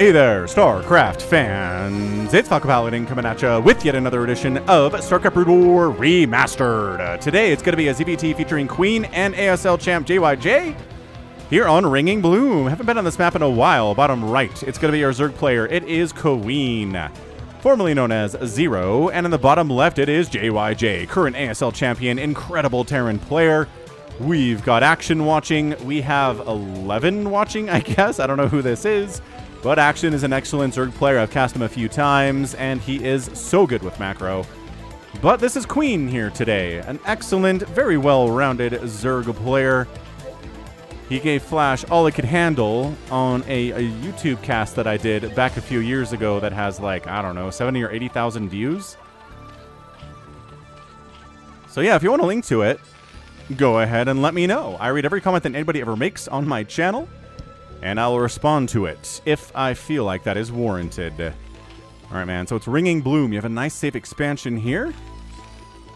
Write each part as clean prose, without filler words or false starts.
Hey there, StarCraft fans! It's Falcon Paladin coming at you with yet another edition of StarCraft Brood War Remastered. Today it's going to be a ZVT featuring Queen and ASL champ JyJ here on Ringing Bloom. Haven't been on this map in a while. Bottom right, it's going to be our Zerg player. It is Queen, formerly known as Zero. And in the bottom left, it is JyJ, current ASL champion, incredible Terran player. We've got Action watching. We have 11 watching, I guess. I don't know who this is. But Action is an excellent Zerg player. I've cast him a few times, and he is so good with macro. But this is Queen here today. An excellent, very well-rounded Zerg player. He gave Flash all it could handle on a YouTube cast that I did back a few years ago that has like, I don't know, 70 or 80,000 views. So yeah, if you want a link to it, go ahead and let me know. I read every comment that anybody ever makes on my channel, and I'll respond to it if I feel like that is warranted. All right, man. So it's Ringing Bloom. You have a nice, safe expansion here.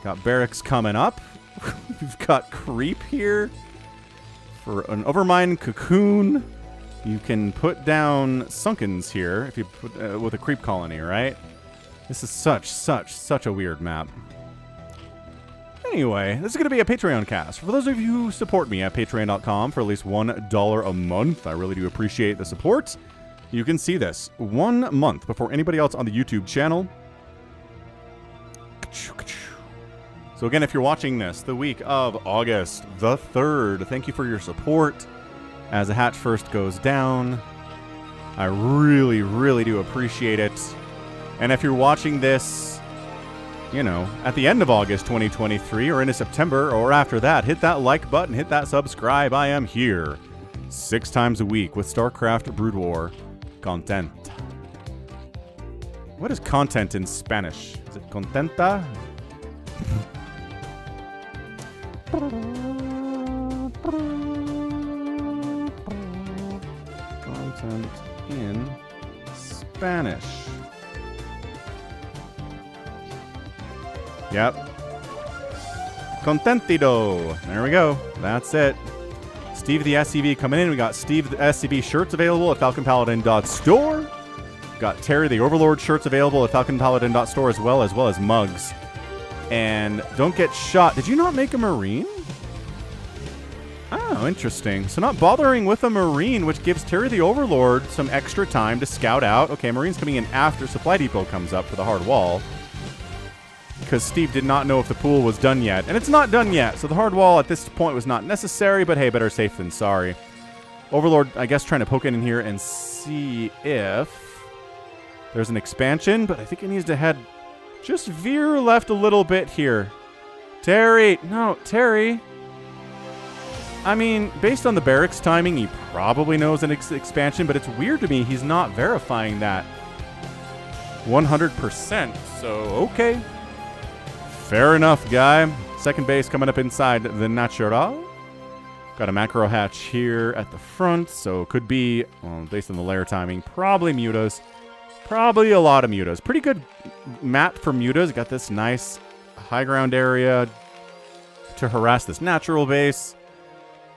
Got barracks coming up. We've got creep here for an Overmind Cocoon. You can put down Sunkens here if you put with a creep colony, right? This is such a weird map. Anyway, this is going to be a Patreon cast. For those of you who support me at patreon.com for at least $1 a month, I really do appreciate the support. You can see this 1 month before anybody else on the YouTube channel. So again, if you're watching this the week of August the 3rd, thank you for your support as the hatch first goes down. I really do appreciate it. And if you're watching this, you know, at the end of August 2023 or into September or after that, hit that like button, hit that subscribe. I am here 6 times a week with StarCraft Brood War content. What is content in Spanish? Is it contenta? Content in Spanish. Yep. Contentido. There we go. That's it. Steve the SCV coming in. We got Steve the SCV shirts available at falconpaladin.store. Got Terry the Overlord shirts available at falconpaladin.store as well as mugs. And don't get shot. Did you not make a Marine? Oh, interesting. So not bothering with a Marine, which gives Terry the Overlord some extra time to scout out. Okay, Marine's coming in after Supply Depot comes up for the hard wall, because Steve did not know if the pool was done yet. And it's not done yet, so the hard wall at this point was not necessary, but hey, better safe than sorry. Overlord, I guess, trying to poke in here and see if there's an expansion, but I think he needs to head just veer left a little bit here. Terry! No, Terry! I mean, based on the barracks timing, he probably knows an expansion, but it's weird to me he's not verifying that 100%, so okay. Fair enough, guy. Second base coming up inside the Natural. Got a macro hatch here at the front, so could be, well, based on the layer timing, probably mutas. Probably a lot of mutas. Pretty good map for mutas. Got this nice high ground area to harass this natural base.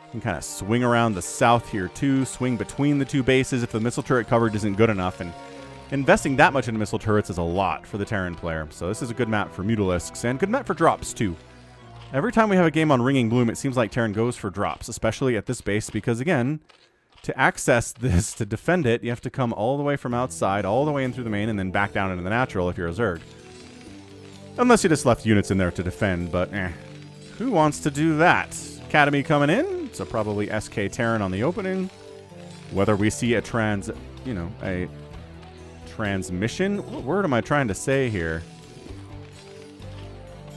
You can kind of swing around the south here too. Swing between the two bases if the missile turret coverage isn't good enough. And investing that much into missile turrets is a lot for the Terran player. So this is a good map for Mutalisks and good map for drops too. Every time we have a game on Ringing Bloom, it seems like Terran goes for drops, especially at this base, because again, to access this, to defend it, you have to come all the way from outside, all the way in through the main, and then back down into the natural if you're a Zerg. Unless you just left units in there to defend, but who wants to do that? Academy coming in, so probably SK Terran on the opening. Whether we see a a transmission? What word am I trying to say here?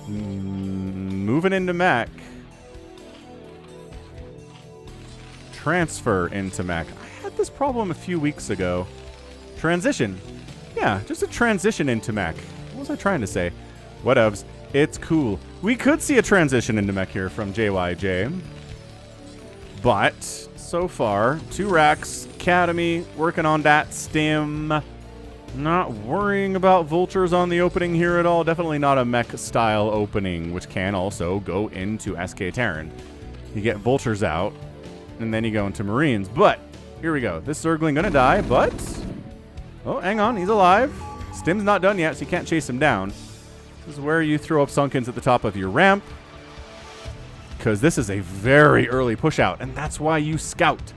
Moving into mech. Transfer into mech. I had this problem a few weeks ago. Transition. Yeah, just a transition into mech. What was I trying to say? Whatevs. It's cool. We could see a transition into mech here from JyJ. But so far, 2 racks, Academy, working on that stim. Not worrying about vultures on the opening here at all. Definitely not a mech style opening, which can also go into SK Terran. You get vultures out, and then you go into Marines. But here we go. This Zergling gonna die, but Oh, hang on. He's alive. Stim's not done yet, so you can't chase him down. This is where you throw up Sunkens at the top of your ramp. Because this is a very early push out, and that's why you scout.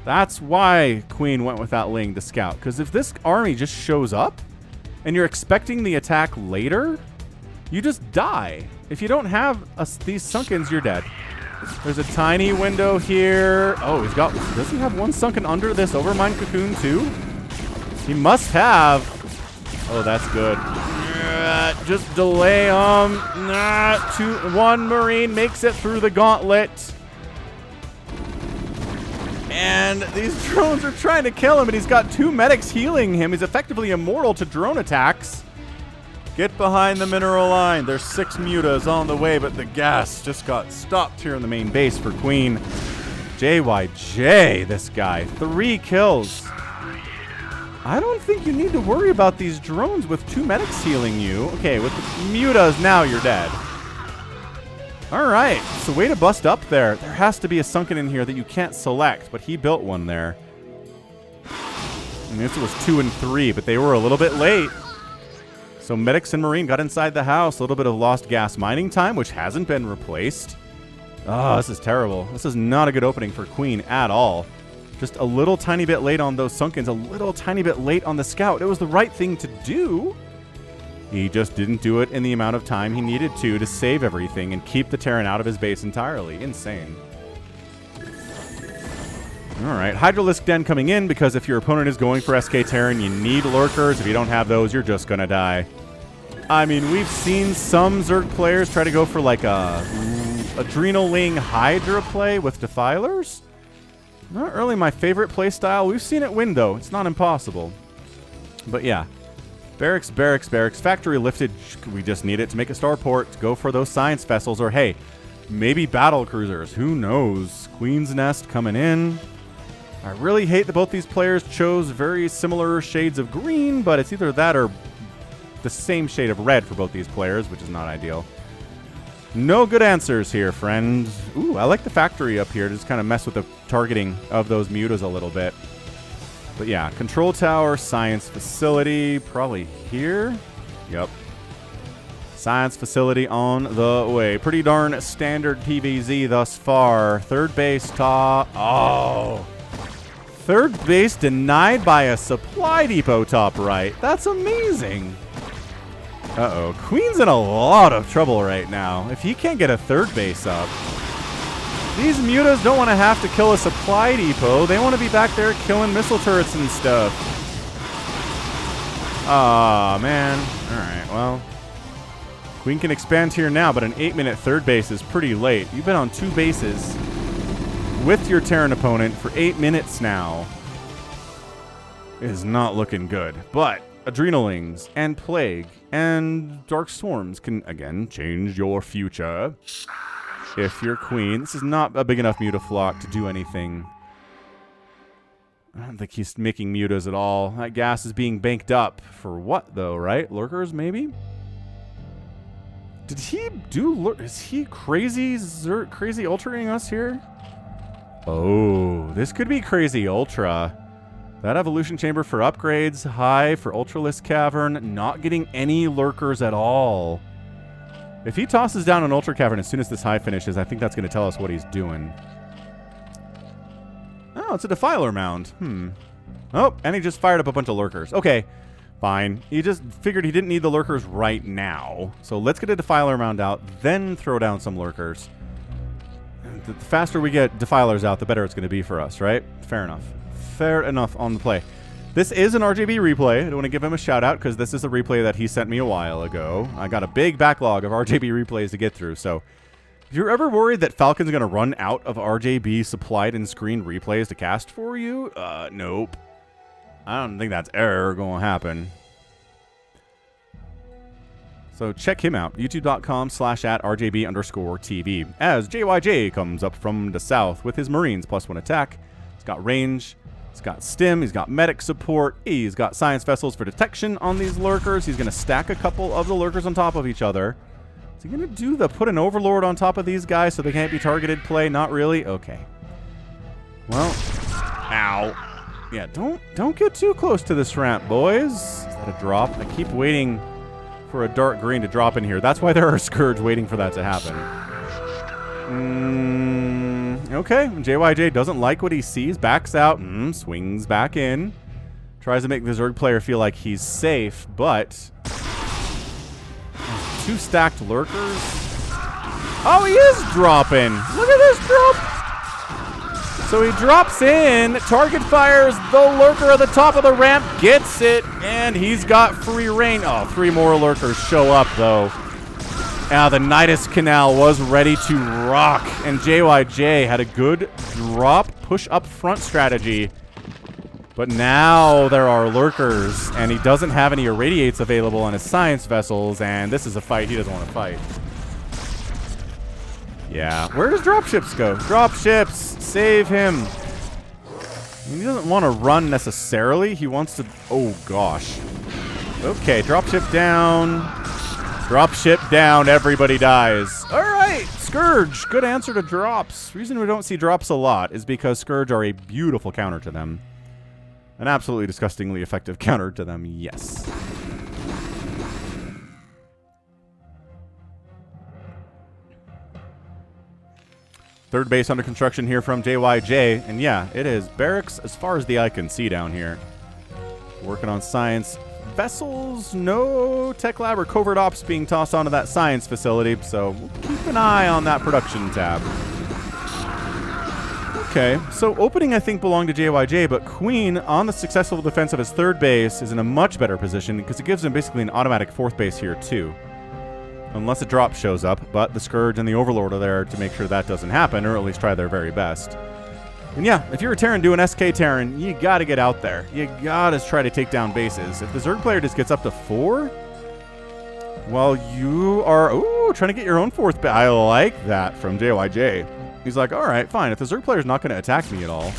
That's why Queen went with that Ling to scout. Because if this army just shows up, and you're expecting the attack later, you just die. If you don't have these Sunkens, you're dead. There's a tiny window here. Oh, he's got... Does he have one Sunken under this Overmind Cocoon, too? He must have. Oh, that's good. Just delay him. One Marine makes it through the gauntlet. And these drones are trying to kill him, and he's got 2 medics healing him. He's effectively immortal to drone attacks. Get behind the mineral line. There's 6 mutas on the way, but the gas just got stopped here in the main base for Queen. JyJ, this guy. 3 kills. I don't think you need to worry about these drones with 2 medics healing you. Okay, with the mutas, now you're dead. All right, so way to bust up there. There has to be a Sunken in here that you can't select, but he built one there. And this was 2 and 3, but they were a little bit late. So medics and Marine got inside the house. A little bit of lost gas mining time, which hasn't been replaced. Oh, this is terrible. This is not a good opening for Queen at all. Just a little tiny bit late on those Sunkens, a little tiny bit late on the scout. It was the right thing to do. He just didn't do it in the amount of time he needed to save everything and keep the Terran out of his base entirely. Insane. All right, Hydralisk Den coming in because if your opponent is going for SK Terran, you need lurkers. If you don't have those, you're just going to die. I mean, we've seen some Zerg players try to go for like a Adrenal Ling Hydra play with Defilers. Not really my favorite playstyle. We've seen it win, though. It's not impossible. But yeah. Barracks, barracks, barracks. Factory lifted. We just need it to make a starport. To go for those science vessels. Or, hey, maybe battle cruisers. Who knows? Queen's Nest coming in. I really hate that both these players chose very similar shades of green. But it's either that or the same shade of red for both these players, which is not ideal. No good answers here, friend. Ooh, I like the factory up here to just kind of mess with the targeting of those mutas a little bit. But yeah, control tower, science facility, probably here. Yep. Science facility on the way. Pretty darn standard PVZ thus far. Third base top. Oh. Third base denied by a supply depot top right. That's amazing. Uh-oh. Queen's in a lot of trouble right now. If he can't get a third base up. These mutas don't want to have to kill a supply depot. They want to be back there killing missile turrets and stuff. Aw, man. Alright, well. Queen can expand here now, but an 8-minute third base is pretty late. You've been on 2 bases with your Terran opponent for 8 minutes now. It is not looking good. But Adrenalings and Plague and Dark Storms can, again, change your future. If you're Queen, this is not a big enough mutaflock to do anything. I don't think he's making mutas at all. That gas is being banked up. For what, though, right? Lurkers, maybe? Did he do... Is he crazy ultraing us here? Oh, this could be crazy ultra. That evolution chamber for upgrades. High for Ultralisk Cavern. Not getting any lurkers at all. If he tosses down an Ultra Cavern as soon as this high finishes, I think that's going to tell us what he's doing. Oh, it's a Defiler Mound. Oh, and he just fired up a bunch of lurkers. Okay, fine. He just figured he didn't need the lurkers right now. So let's get a Defiler Mound out, then throw down some lurkers. The faster we get Defilers out, the better it's going to be for us, right? Fair enough. Fair enough on the play. This is an RJB replay. I don't want to give him a shout out because this is a replay that he sent me a while ago. I got a big backlog of RJB replays to get through. So if you're ever worried that Falcon's going to run out of RJB supplied and screened replays to cast for you, nope. I don't think that's ever going to happen. So check him out. youtube.com/@RJB_TV. As JyJ comes up from the south with his Marines +1 attack. He's got range. He's got stim, he's got medic support, he's got science vessels for detection on these lurkers. He's going to stack a couple of the lurkers on top of each other. Is he going to do the put an overlord on top of these guys so they can't be targeted play? Not really? Okay. Well, ow. Yeah, don't get too close to this ramp, boys. Is that a drop? I keep waiting for a dark green to drop in here. That's why there are Scourge waiting for that to happen. Okay, JyJ doesn't like what he sees, backs out, swings back in. Tries to make the Zerg player feel like he's safe, but 2 stacked lurkers. Oh, he is dropping. Look at this drop. So he drops in, target fires the lurker at the top of the ramp, gets it, and he's got free reign. Oh, 3 more lurkers show up, though. The Nidus Canal was ready to rock, and JyJ had a good drop, push up front strategy. But now there are lurkers, and he doesn't have any irradiates available on his science vessels, and this is a fight he doesn't want to fight. Yeah, where does dropships go? Dropships, save him. He doesn't want to run necessarily. He wants to... Oh, gosh. Okay, dropship down. Dropship down, everybody dies. All right, Scourge, good answer to drops. Reason we don't see drops a lot is because Scourge are a beautiful counter to them. An absolutely disgustingly effective counter to them, yes. Third base under construction here from JyJ, and yeah, it is barracks as far as the eye can see down here. Working on science vessels, no tech lab or covert ops being tossed onto that science facility, so we'll keep an eye on that production tab. Okay, so opening I think belonged to JyJ, but Queen on the successful defense of his third base is in a much better position because it gives him basically an automatic fourth base here too. Unless a drop shows up, but the Scourge and the Overlord are there to make sure that doesn't happen, or at least try their very best. And yeah, if you're a Terran doing SK Terran, you gotta get out there. You gotta try to take down bases. If the Zerg player just gets up to 4, well, you are, trying to get your own fourth base. I like that from JyJ. He's like, all right, fine. If the Zerg player's not gonna attack me at all.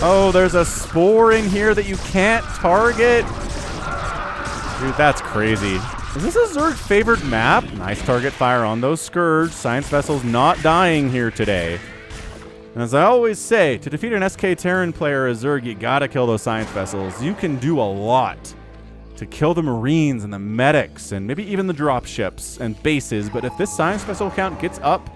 Oh, there's a Spore in here that you can't target. Dude, that's crazy. Is this a Zerg favored map? Nice target fire on those Scourge. Science vessels not dying here today. And as I always say, to defeat an SK Terran player as Zerg, you gotta kill those science vessels. You can do a lot to kill the Marines and the medics and maybe even the drop ships and bases. But if this science vessel count gets up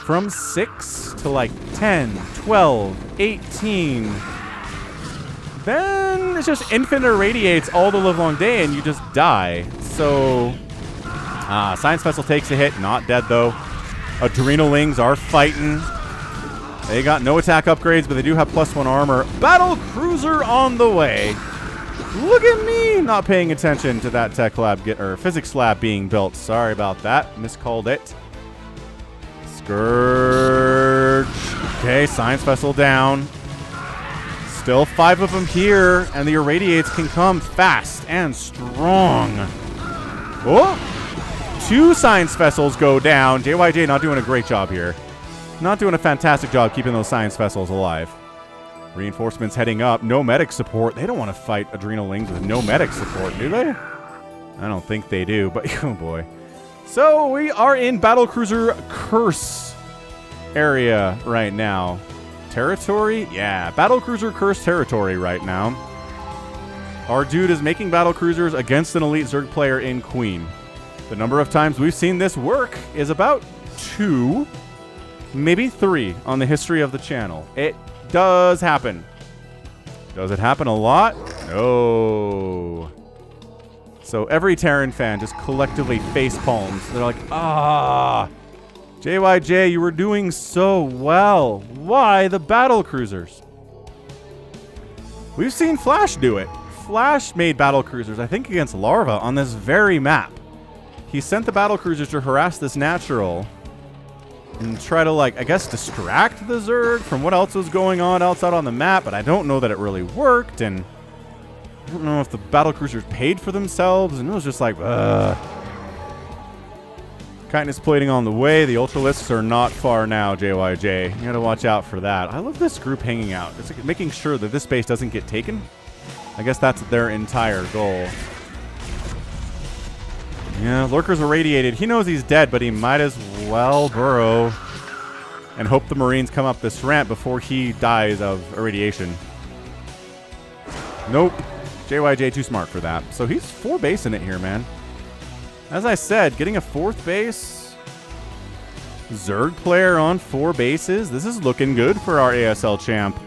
from 6 to like 10, 12, 18... then it's just infinite irradiates all the livelong day and you just die. So, Science Vessel takes a hit. Not dead, though. Adrenalings are fighting. They got no attack upgrades, but they do have +1 armor. Battle Cruiser on the way. Look at me not paying attention to that tech lab, or physics lab being built. Sorry about that. Miscalled it. Scourge. Okay, Science Vessel down. Still 5 of them here, and the irradiates can come fast and strong. Oh! 2 science vessels go down. JyJ not doing a great job here. Not doing a fantastic job keeping those science vessels alive. Reinforcements heading up. No medic support. They don't want to fight Adrenalings with no medic support, do they? I don't think they do, but oh boy. So we are in Battlecruiser Curse area right now. Territory? Yeah, Battlecruiser Curse territory right now. Our dude is making Battlecruisers against an elite Zerg player in Queen. The number of times we've seen this work is about 2, maybe 3 on the history of the channel. It does happen. Does it happen a lot? No. So every Terran fan just collectively face palms. They're like, JyJ, you were doing so well. Why the Battlecruisers? We've seen Flash do it. Flash made Battlecruisers, I think against Larva, on this very map. He sent the Battlecruisers to harass this natural and try to, like, I guess distract the Zerg from what else was going on outside on the map, but I don't know that it really worked, and I don't know if the Battlecruisers paid for themselves, and it was just like, Chitinous plating on the way. The Ultralisks are not far now, JyJ. You gotta watch out for that. I love this group hanging out. It's like making sure that this base doesn't get taken. I guess that's their entire goal. Yeah, Lurkers are radiated. He knows he's dead, but he might as well burrow. and hope the Marines come up this ramp before he dies of irradiation. Nope. JyJ too smart for that. So he's 4 base in it here, man. As I said, getting a 4th base. Zerg player on 4 bases. This is looking good for our ASL champ.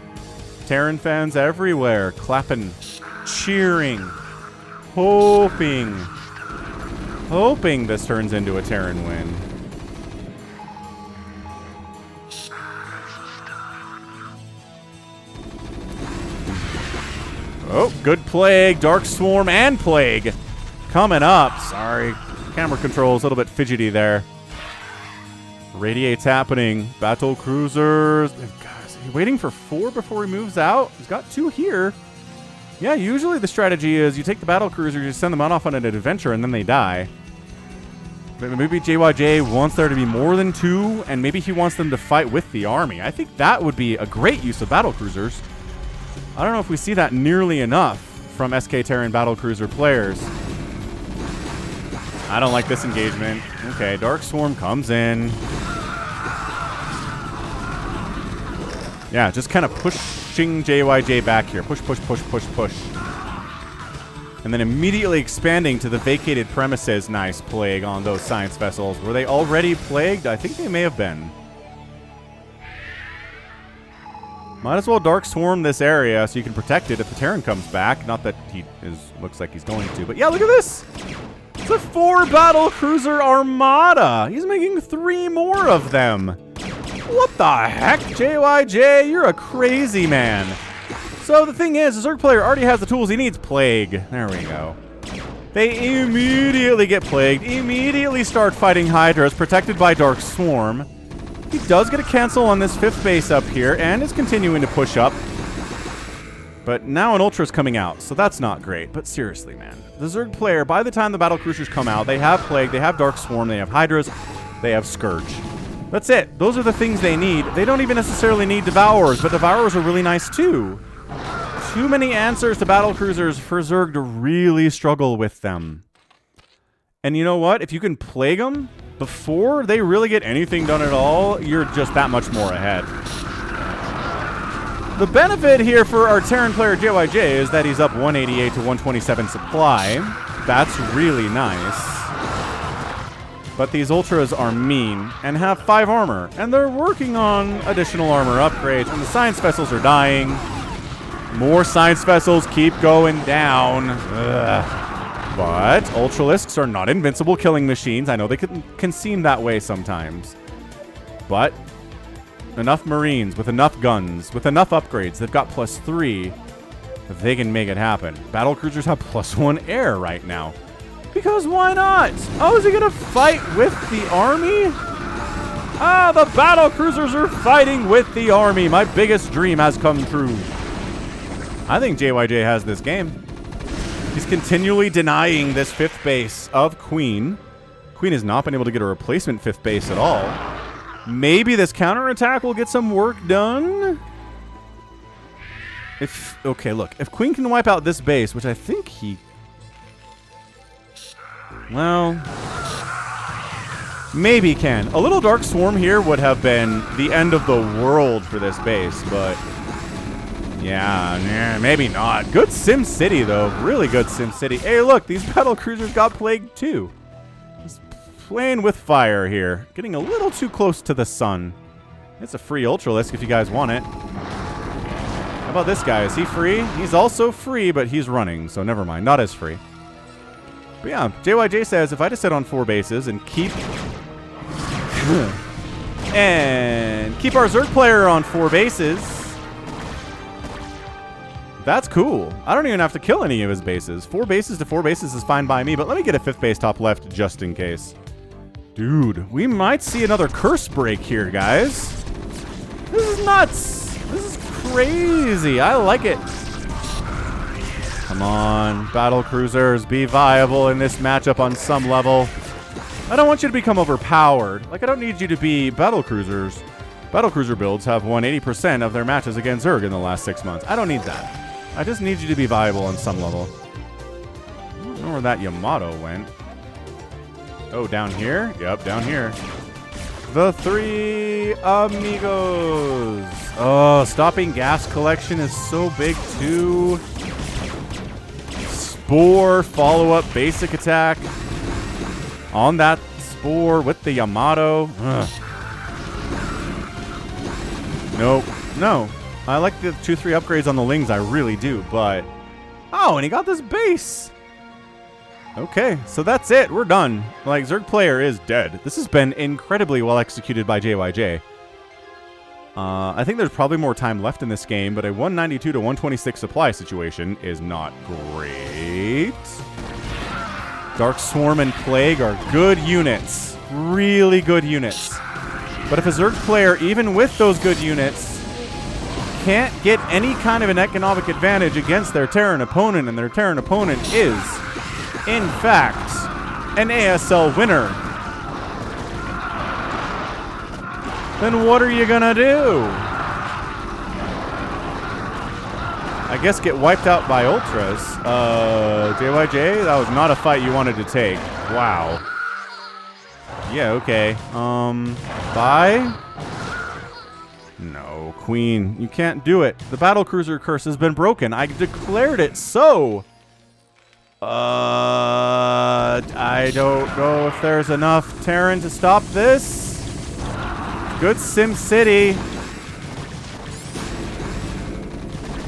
Terran fans everywhere, clapping, cheering, hoping this turns into a Terran win. Oh, good Plague, Dark Swarm, and Plague coming up. Sorry, camera control is a little bit fidgety there. Radiate's happening. Battle cruisers. Guys, he's waiting for 4 before he moves out. He's got 2 here. Yeah, usually the strategy is you take the battle cruisers, you send them off on an adventure, and then they die. But maybe JyJ wants there to be more than 2, and maybe he wants them to fight with the army. I think that would be a great use of battle cruisers. I don't know if we see that nearly enough from SK Terran battlecruiser players. I don't like this engagement. Okay, Dark Swarm comes in. Yeah, just kind of pushing JyJ back here. Push, push, push, push, push. And then immediately expanding to the vacated premises. Nice Plague on those science vessels. Were they already plagued? I think they may have been. Might as well Dark Swarm this area so you can protect it if the Terran comes back. Not that he looks like he's going to, but yeah, look at this. It's a 4 battle cruiser armada. He's making 3 more of them. What the heck, JyJ? You're a crazy man. So the thing is, the Zerg player already has the tools he needs. Plague. There we go. They immediately get plagued, immediately start fighting Hydras, protected by Dark Swarm. He does get a cancel on this 5th base up here, and is continuing to push up. But now an Ultra's coming out, so that's not great. But seriously, man. The Zerg player, by the time the battle cruisers come out, they have Plague, they have Dark Swarm, they have Hydras, they have Scourge. That's it. Those are the things they need. They don't even necessarily need Devourers, but Devourers are really nice too. Too many answers to battle cruisers for Zerg to really struggle with them. And you know what? If you can Plague them before they really get anything done at all, you're just that much more ahead. The benefit here for our Terran player JyJ is that he's up 188 to 127 supply. That's really nice. But these Ultras are mean and have 5 armor, and they're working on additional armor upgrades, and the science vessels are dying. More science vessels keep going down. Ugh. But Ultralisks are not invincible killing machines. I know they can seem that way sometimes. But enough Marines with enough guns, with enough upgrades, they've got +3, they can make it happen. Battlecruisers have +1 air right now. Because why not? Oh, is he gonna fight with the army? Ah, the battlecruisers are fighting with the army. My biggest dream has come true. I think JyJ has this game. He's continually denying this 5th base of Queen. Queen has not been able to get a replacement 5th base at all. Maybe this counterattack will get some work done. Okay, look. If Queen can wipe out this base, which I think he... Well, maybe can. A little Dark Swarm here would have been the end of the world for this base, but yeah, maybe not. Good Sim City, though. Really good Sim City. Hey, look, these battle cruisers got plagued, too. Just playing with fire here. Getting a little too close to the sun. It's a free Ultralisk if you guys want it. How about this guy? Is he free? He's also free, but he's running, so never mind. Not as free. But yeah, JyJ says, if I just sit on 4 bases and keep... and keep our Zerg player on 4 bases... That's cool. I don't even have to kill any of his bases. 4 bases to 4 bases is fine by me, but let me get a 5th base top left just in case. Dude, we might see another curse break here, guys. This is nuts. This is crazy. I like it. Come on, battle cruisers, be viable in this matchup on some level. I don't want you to become overpowered. Like, I don't need you to be battle cruisers. Battle cruiser builds have won 80% of their matches against Zerg in the last 6 months. I don't need that. I just need you to be viable on some level. I don't know where that Yamato went. Oh, down here? Yep, down here. the three amigos. Oh, stopping gas collection is so big too. Spore, follow-up, basic attack. On that Spore with the Yamato. Ugh. Nope. No. I like the 2-3 upgrades on the Lings, I really do, but... Oh, and he got this base! Okay, so that's it. We're done. Like, Zerg player is dead. This has been incredibly well executed by JyJ. I think there's probably more time left in this game, but a 192 to 126 supply situation is not great. Dark Swarm and Plague are good units. Really good units. But if a Zerg player, even with those good units, can't get any kind of an economic advantage against their Terran opponent, and their Terran opponent is, in fact, an ASL winner, then what are you gonna do? I guess get wiped out by Ultras. JyJ, that was not a fight you wanted to take. Wow. Yeah, okay. Bye? No, Queen, you can't do it. The battlecruiser curse has been broken. I declared it so. I don't know if there's enough Terran to stop this. Good Sim City.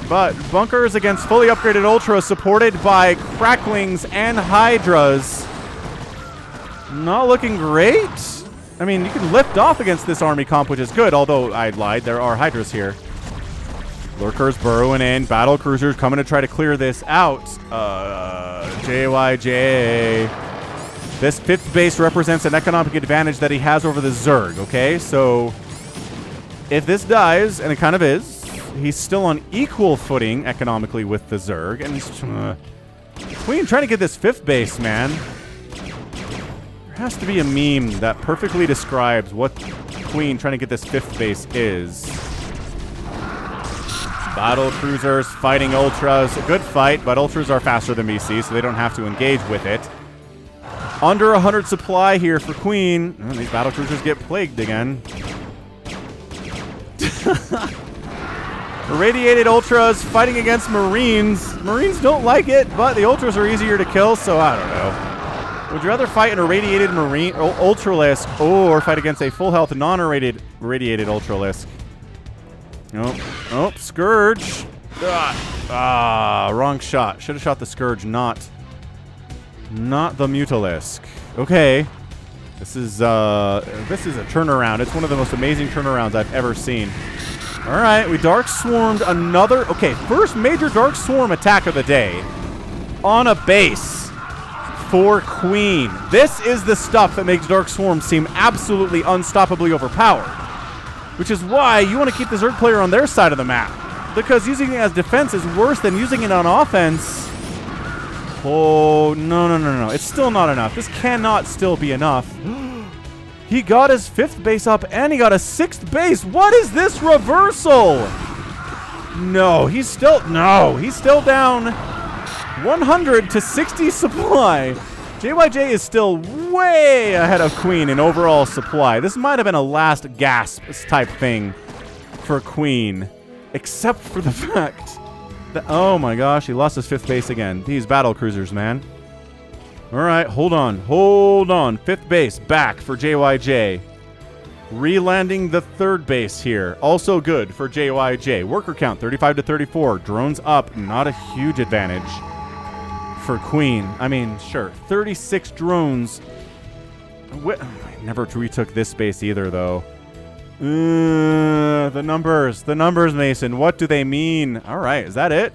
But bunkers against fully upgraded Ultras supported by Cracklings and Hydras. Not looking great. I mean, you can lift off against this army comp, which is good, although I lied. There are Hydras here. Lurkers burrowing in. Battle cruisers coming to try to clear this out. JyJ. This 5th base represents an economic advantage that he has over the Zerg, okay? So, if this dies, and it kind of is, he's still on equal footing economically with the Zerg. And Queen trying to get this 5th base, man. There has to be a meme that perfectly describes what Queen trying to get this 5th base is. Battle cruisers fighting Ultras. A good fight, but Ultras are faster than BC, so they don't have to engage with it. Under 100 supply here for Queen. Oh, these battle cruisers get plagued again. Irradiated Ultras fighting against Marines. Marines don't like it, but the Ultras are easier to kill, so I don't know. Would you rather fight an irradiated Marine Ultralisk or fight against a full health non-irradiated Ultralisk? Nope. Oh, Scourge. Wrong shot. Should have shot the Scourge, not the Mutalisk. Okay. This is a turnaround. It's one of the most amazing turnarounds I've ever seen. All right, we Dark Swarmed another. Okay, first major Dark Swarm attack of the day on a base for Queen. This is the stuff that makes Dark Swarm seem absolutely unstoppably overpowered, which is why you want to keep the Zerg player on their side of the map, because using it as defense is worse than using it on offense. Oh, no. It's still not enough. This cannot still be enough. He got his 5th base up, and he got a 6th base. What is this reversal? No, he's still down 100 to 60 supply. JyJ is still way ahead of Queen in overall supply. This might have been a last gasp type thing for Queen, except for the fact that, oh my gosh, he lost his 5th base again. These battle cruisers, man. All right, hold on. 5th base back for JyJ. Relanding the 3rd base here. Also good for JyJ. Worker count 35 to 34. Drones up. Not a huge advantage for Queen. I mean, sure. 36 drones. I never retook this base either, though. The numbers, Mason. What do they mean? All right, is that it?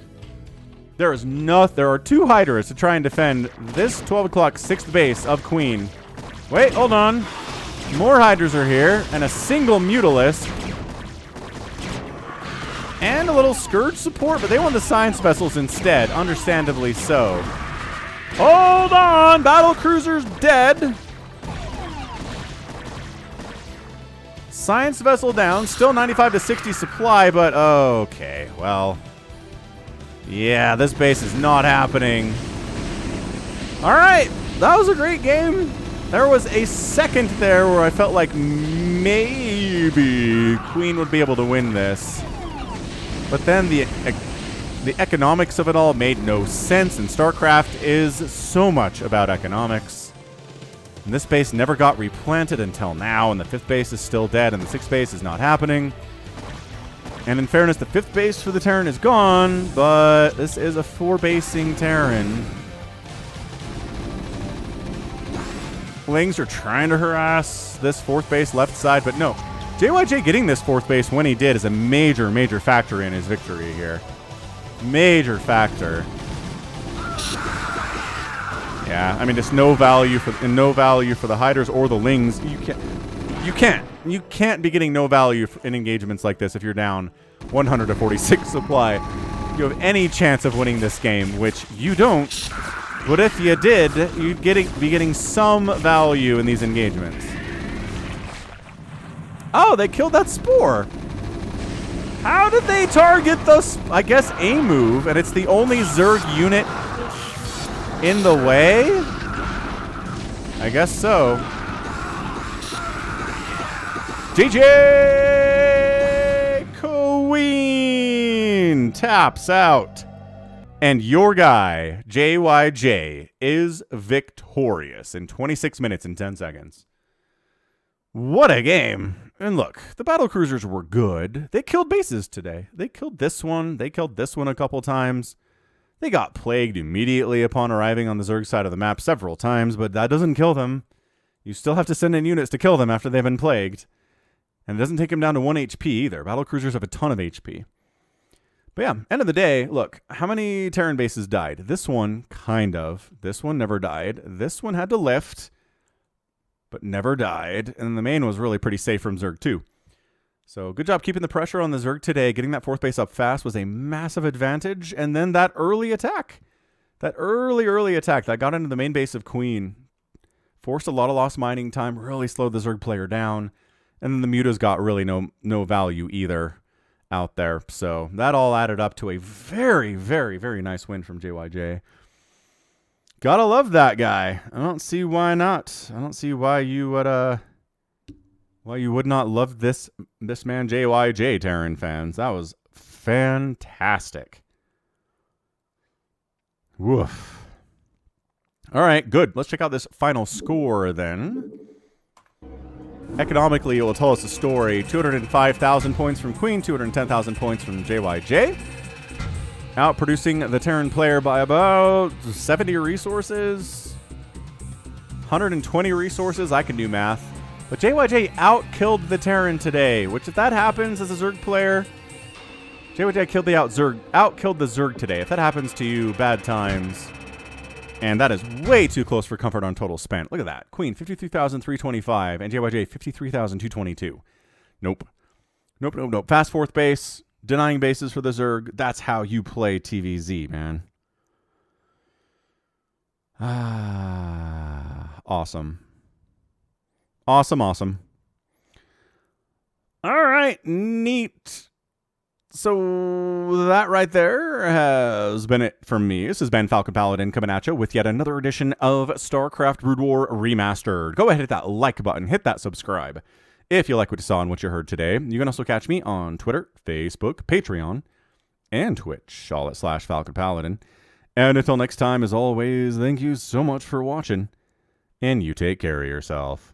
There are 2 Hydras to try and defend this 12 o'clock 6th base of Queen. Wait, hold on. More Hydras are here, and a single Mutalisk. And a little Scourge support, but they want the Science Vessels instead, understandably so. Hold on! Battle Cruiser's dead. Science Vessel down, still 95 to 60 supply, but okay, well. Yeah, this base is not happening. All right, that was a great game. There was a second there where I felt like maybe Queen would be able to win this. But then the economics of it all made no sense, and StarCraft is so much about economics. And this base never got replanted until now, and the 5th base is still dead, and the 6th base is not happening. And in fairness, the 5th base for the Terran is gone, but this is a 4-basing Terran. Lings are trying to harass this 4th base left side, but no. JyJ getting this 4th base when he did is a major, major factor in his victory here. Major factor. Yeah, I mean, just no value for the hiders or the Lings. You can't be getting no value in engagements like this if you're down 100 to 46 supply. You have any chance of winning this game, which you don't. But if you did, you'd be getting some value in these engagements. Oh, they killed that Spore. How did they target the, I guess, a move, and it's the only Zerg unit in the way? I guess so. JyJ Queen taps out. And your guy, JyJ, is victorious in 26 minutes and 10 seconds. What a game. And look, the battle cruisers were good. They killed bases today. They killed this one. They killed this one a couple times. They got plagued immediately upon arriving on the Zerg side of the map several times, but that doesn't kill them. You still have to send in units to kill them after they've been plagued. And it doesn't take them down to 1 HP either. Battle cruisers have a ton of HP. But yeah, end of the day, look, how many Terran bases died? This one, kind of. This one never died. This one had to lift, but never died. And the main was really pretty safe from Zerg too. So good job keeping the pressure on the Zerg today. Getting that 4th base up fast was a massive advantage. And then that early attack. That early attack that got into the main base of Queen. Forced a lot of lost mining time. Really slowed the Zerg player down. And then the mutas got really no value either out there. So that all added up to a very, very, very nice win from JyJ. Gotta love that guy. I don't see why not. I don't see why you would not love this man JyJ, Terran fans. That was fantastic. Woof. All right, good. Let's check out this final score then. Economically, it will tell us a story. 205,000 points from Queen, 210,000 points from JyJ. Outproducing the Terran player by about 70 resources. 120 resources. I can do math. But JyJ outkilled the Terran today, which if that happens as a Zerg player, JyJ outkilled the Zerg today. If that happens to you, bad times. And that is way too close for comfort on total spent. Look at that. Queen, 53,325. And JyJ, 53,222. Nope. Nope. Fast 4th base. Denying bases for the Zerg. That's how you play TVZ, man. Awesome. Awesome. All right. Neat. So that right there has been it from me. This has been Falcon Paladin coming at you with yet another edition of StarCraft Brood War Remastered. Go ahead and hit that like button. Hit that subscribe if you like what you saw and what you heard today. You can also catch me on Twitter, Facebook, Patreon, and Twitch, all at /Falcon Paladin. And until next time, as always, thank you so much for watching, and you take care of yourself.